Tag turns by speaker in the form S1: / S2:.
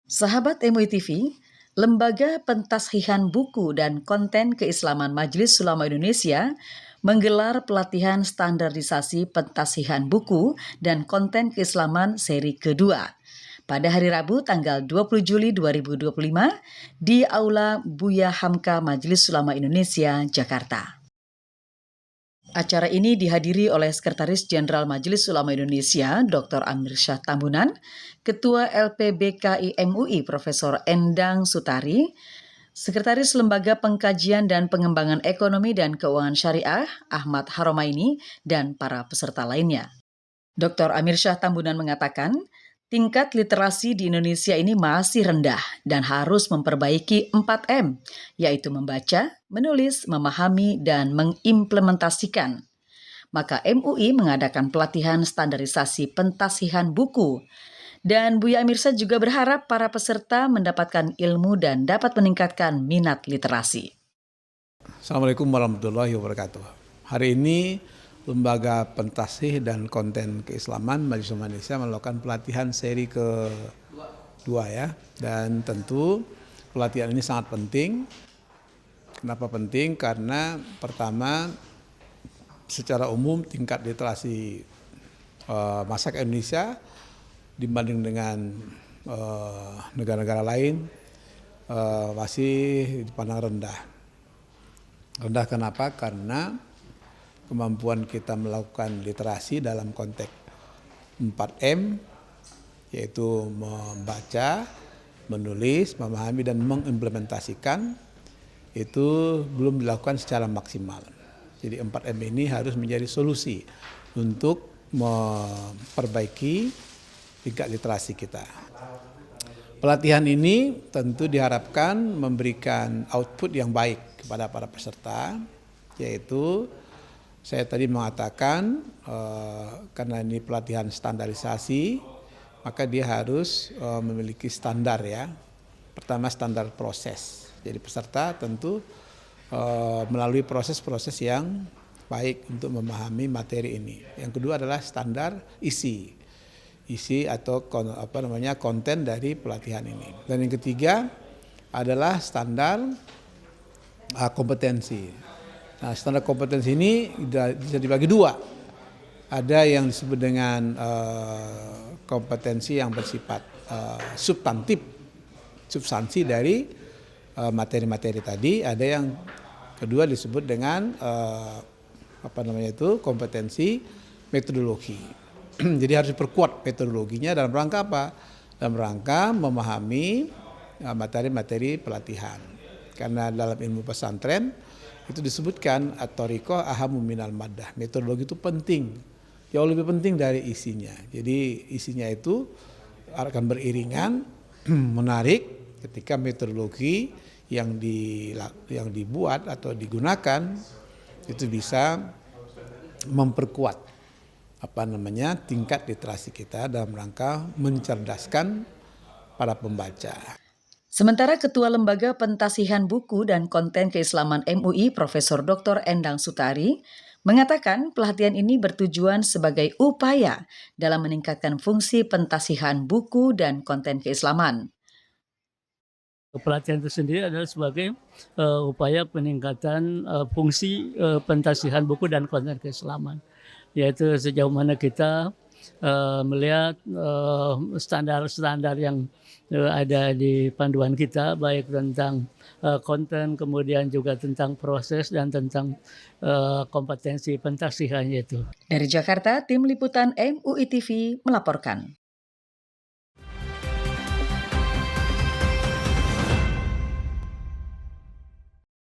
S1: Sahabat MUI TV, Lembaga Pentasihan Buku dan Konten Keislaman Majelis Ulama Indonesia menggelar pelatihan standarisasi pentasihan buku dan konten keislaman seri kedua pada hari Rabu tanggal 20 Juli 2025 di Aula Buya Hamka Majelis Ulama Indonesia, Jakarta. Acara ini dihadiri oleh Sekretaris Jenderal Majelis Ulama Indonesia, Dr. Amir Syah Tambunan, Ketua LPBKI MUI Profesor Endang Sutari, Sekretaris Lembaga Pengkajian dan Pengembangan Ekonomi dan Keuangan Syariah, Ahmad Haromaini, dan para peserta lainnya. Dr. Amir Syah Tambunan mengatakan, tingkat literasi di Indonesia ini masih rendah dan harus memperbaiki 4M, yaitu membaca, menulis, memahami, dan mengimplementasikan. Maka MUI mengadakan pelatihan standarisasi pentasihan buku. Dan Buya Amirsyah juga berharap para peserta mendapatkan ilmu dan dapat meningkatkan minat literasi.
S2: Assalamualaikum warahmatullahi wabarakatuh. Hari ini Lembaga Pentasih dan Konten Keislaman Majelis Ulama Indonesia melakukan pelatihan seri kedua ya. Dan tentu pelatihan ini sangat penting. Kenapa penting? Karena pertama secara umum tingkat literasi masyarakat Indonesia dibanding dengan negara-negara lain masih dipandang rendah. Rendah kenapa? Karena kemampuan kita melakukan literasi dalam konteks 4M, yaitu membaca, menulis, memahami, dan mengimplementasikan, itu belum dilakukan secara maksimal. Jadi 4M ini harus menjadi solusi untuk memperbaiki tingkat literasi kita. Pelatihan ini tentu diharapkan memberikan output yang baik kepada para peserta, yaitu saya tadi mengatakan karena ini pelatihan standarisasi, maka dia harus memiliki standar ya. Pertama standar proses. Jadi peserta tentu melalui proses-proses yang baik untuk memahami materi ini. Yang kedua adalah standar isi atau konten dari pelatihan ini. Dan yang ketiga adalah standar kompetensi. Nah, standar kompetensi ini bisa dibagi dua. Ada yang disebut dengan kompetensi yang bersifat substansi dari materi-materi tadi. Ada yang kedua disebut dengan kompetensi metodologi. Jadi harus diperkuat metodologinya dalam rangka apa? Dalam rangka memahami materi-materi pelatihan. Karena dalam ilmu pesantren itu disebutkan at-thariqah ahamu minal maddah. Metodologi itu penting, jauh lebih penting dari isinya. Jadi isinya itu akan beriringan, menarik ketika metodologi yang dibuat atau digunakan itu bisa memperkuat tingkat literasi kita dalam rangka mencerdaskan para pembaca.
S1: Sementara Ketua Lembaga Pentasihan Buku dan Konten Keislaman MUI Profesor Dr. Endang Sutari mengatakan pelatihan ini bertujuan sebagai upaya dalam meningkatkan fungsi pentasihan buku dan konten keislaman.
S3: Pelatihan itu sendiri adalah sebagai upaya peningkatan fungsi pentasihan buku dan konten keislaman, yaitu sejauh mana kita melihat standar-standar yang ada di panduan kita, baik tentang konten, kemudian juga tentang proses dan tentang kompetensi pentasihannya itu.
S1: Dari Jakarta, Tim Liputan MUI TV melaporkan.